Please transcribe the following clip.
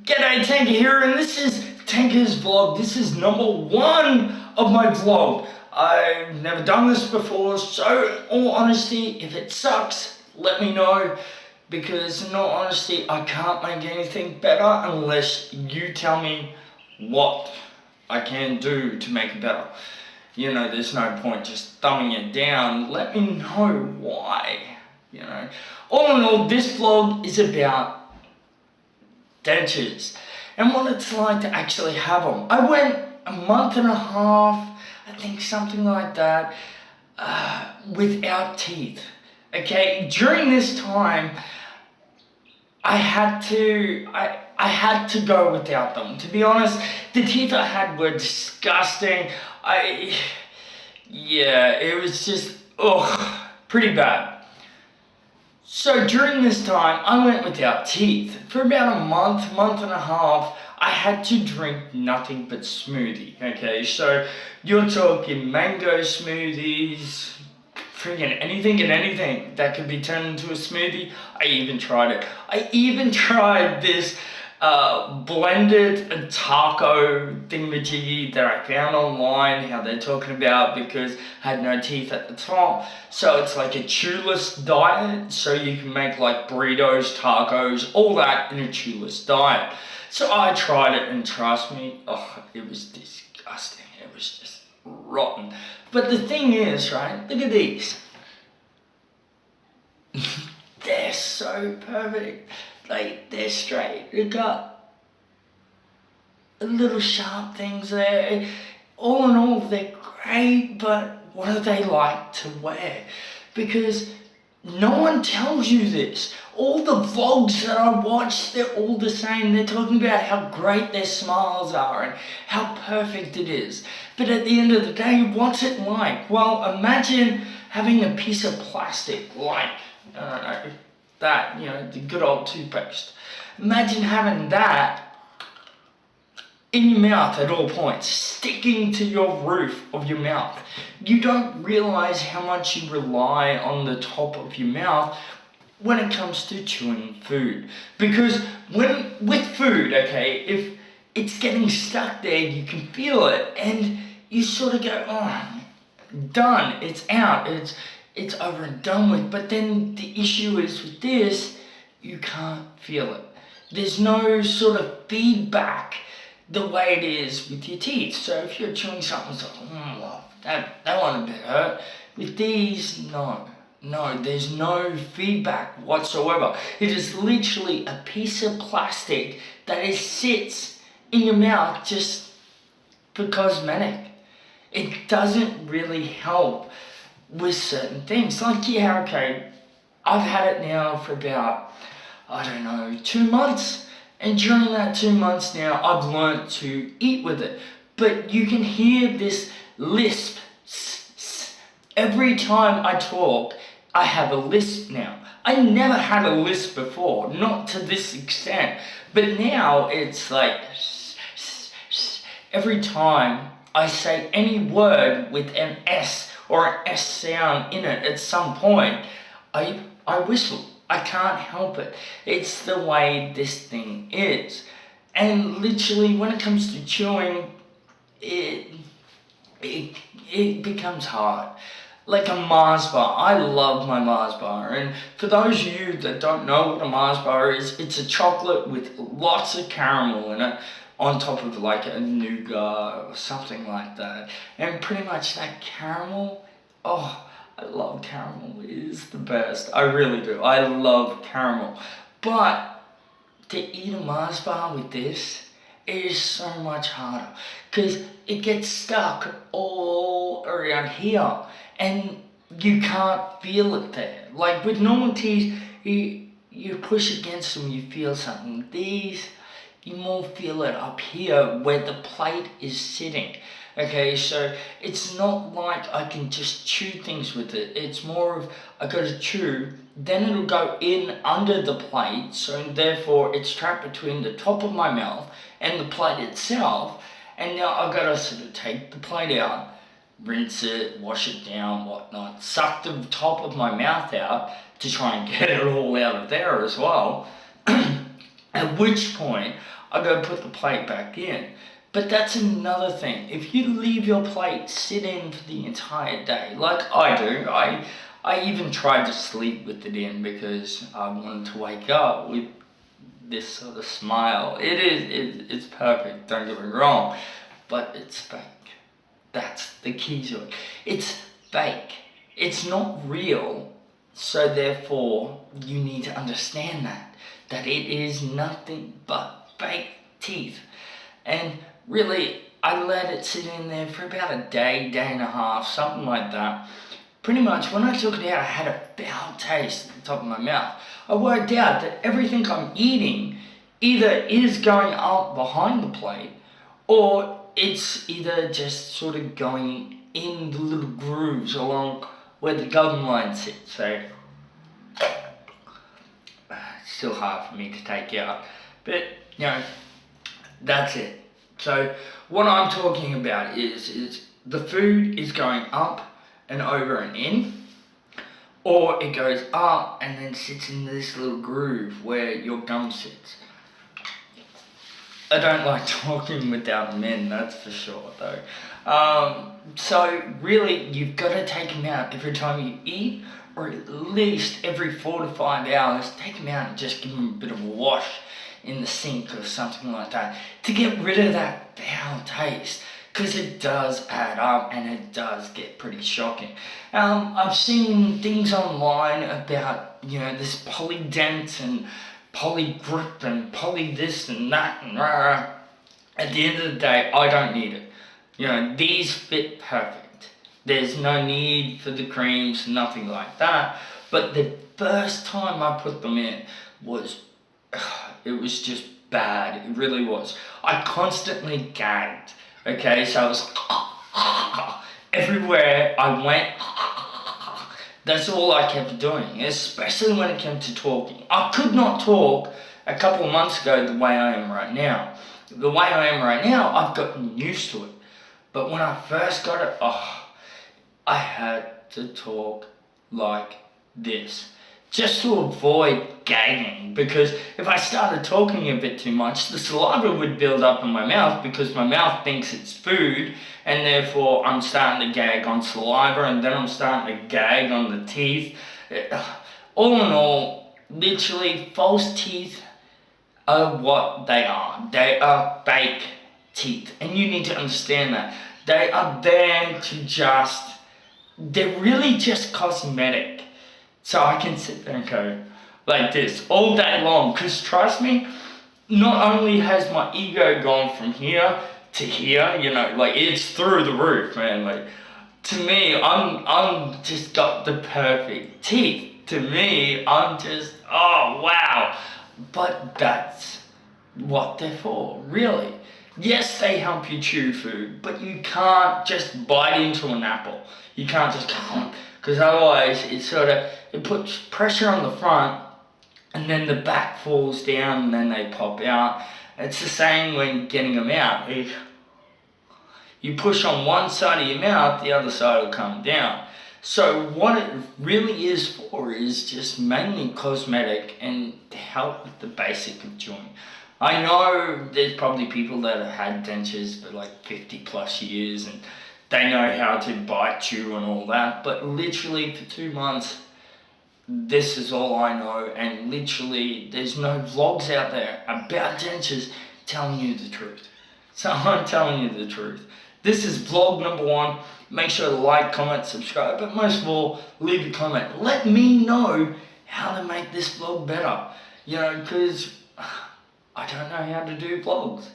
G'day, Tanker here, and this is Tanker's vlog. This is number 1 of my vlog. I've never done this before, so in all honesty, if it sucks, let me know. Because in all honesty, I can't make anything better unless you tell me what I can do to make it better. You know, there's no point just thumbing it down. Let me know why, you know. All in all, this vlog is about dentures and what it's like to actually have them. I went a month and a half, I think something like that, without teeth. Okay, during this time, I had to go without them. To be honest, the teeth I had were disgusting. Yeah, it was just, pretty bad. So during this time, I went without teeth. For about a month and a half, I had to drink nothing but smoothie, okay? So you're talking mango smoothies, freaking anything and anything that could be turned into a smoothie. I even tried it. I even tried this blended taco thingamajiggy that I found online, how they're talking about, because I had no teeth at the time. So it's like a chewless diet, so you can make like burritos, tacos, all that in a chewless diet. So I tried it, and trust me, it was disgusting. It was just rotten. But the thing is, right, look at these. They're so perfect. Like, they're straight. They've got little sharp things there. All in all, they're great, but what do they like to wear? Because no one tells you this. All the vlogs that I watch, they're all the same. They're talking about how great their smiles are and how perfect it is. But at the end of the day, what's it like? Well, imagine having a piece of plastic like, I don't know, that, you know, the good old toothpaste. Imagine having that in your mouth at all points, sticking to your roof of your mouth. You don't realize how much you rely on the top of your mouth when it comes to chewing food. Because with food, okay, if it's getting stuck there, you can feel it, and you sort of go, oh, done, it's out, it's over and done with. But then the issue is with this, you can't feel it. There's no sort of feedback the way it is with your teeth. So if you're chewing something, it's like, that one a bit hurt. With these, no, there's no feedback whatsoever. It is literally a piece of plastic that sits in your mouth just for cosmetic. It doesn't really help with certain things. Like, yeah, okay, I've had it now for about, I don't know, 2 months. And during that 2 months now, I've learned to eat with it. But you can hear this lisp. Every time I talk, I have a lisp now. I never had a lisp before, not to this extent. But now it's like, every time I say any word with an S or an S sound in it at some point, I whistle. I can't help it. It's the way this thing is. And literally, when it comes to chewing, it becomes hard. Like a Mars bar. I love my Mars bar. And for those of you that don't know what a Mars bar is, it's a chocolate with lots of caramel in it, on top of like a nougat or something like that. And pretty much that caramel, I love caramel. It is the best. I really do. I love caramel. But to eat a Mars bar with this, it is so much harder. Because it gets stuck all around here. And you can't feel it there. Like with normal teeth, you push against them, you feel something. These, you more feel it up here where the plate is sitting. Okay, so it's not like I can just chew things with it. It's more of, I gotta chew, then it'll go in under the plate, so therefore it's trapped between the top of my mouth and the plate itself. And now I've gotta sort of take the plate out, rinse it, wash it down, whatnot, suck the top of my mouth out to try and get it all out of there as well. At which point, I go put the plate back in. But that's another thing. If you leave your plate sit in for the entire day, like I do, I even tried to sleep with it in because I wanted to wake up with this sort of smile. It's perfect, don't get me wrong, but it's fake. That's the key to it. It's fake. It's not real, so therefore you need to understand that it is nothing but fake teeth. And really, I let it sit in there for about a day, day and a half, something like that. Pretty much when I took it out, I had a foul taste at the top of my mouth. I worked out that everything I'm eating either is going up behind the plate, or it's either just sort of going in the little grooves along where the gum line sits. So it's still hard for me to take out, but you know, that's it. So what I'm talking about is the food is going up and over and in, or it goes up and then sits in this little groove where your gum sits. I don't like talking without them in, that's for sure though. So really, you've got to take them out every time you eat, or at least every 4 to 5 hours, take them out and just give them a bit of a wash in the sink or something like that to get rid of that foul taste, because it does add up and it does get pretty shocking. I've seen things online about, this polydent and polygrip and poly this and that and rah. At the end of the day, I don't need it. These fit perfect. There's no need for the creams, nothing like that. But the first time I put them in it was just bad. It really was. I constantly gagged. Okay, so I was everywhere I went. That's all I kept doing, especially when it came to talking. I could not talk a couple of months ago the way I am right now. The way I am right now, I've gotten used to it. But when I first got it, I had to talk like this, just to avoid gagging, because if I started talking a bit too much, the saliva would build up in my mouth because my mouth thinks it's food, and therefore I'm starting to gag on saliva, and then I'm starting to gag on the teeth. All in all, literally, false teeth are what they are. They are fake teeth, and you need to understand that. They are there to they're really just cosmetic. So I can sit there and go like this all day long, because trust me, not only has my ego gone from here to here, it's through the roof, man. Like, to me, I'm just got the perfect teeth. To me, I'm just, oh wow. But that's what they're for, really. Yes, they help you chew food, but you can't just bite into an apple. You can't just because otherwise it puts pressure on the front, and then the back falls down, and then they pop out. It's the same when getting them out. If you push on one side of your mouth, the other side will come down. So what it really is for is just mainly cosmetic and to help with the basic of chewing. I know there's probably people that have had dentures for like 50 plus years and they know how to bite, chew and all that, but literally for 2 months, this is all I know, and literally there's no vlogs out there about dentures telling you the truth. So I'm telling you the truth. This is vlog number 1. Make sure to like, comment, subscribe, but most of all, leave a comment. Let me know how to make this vlog better, because I don't know how to do vlogs.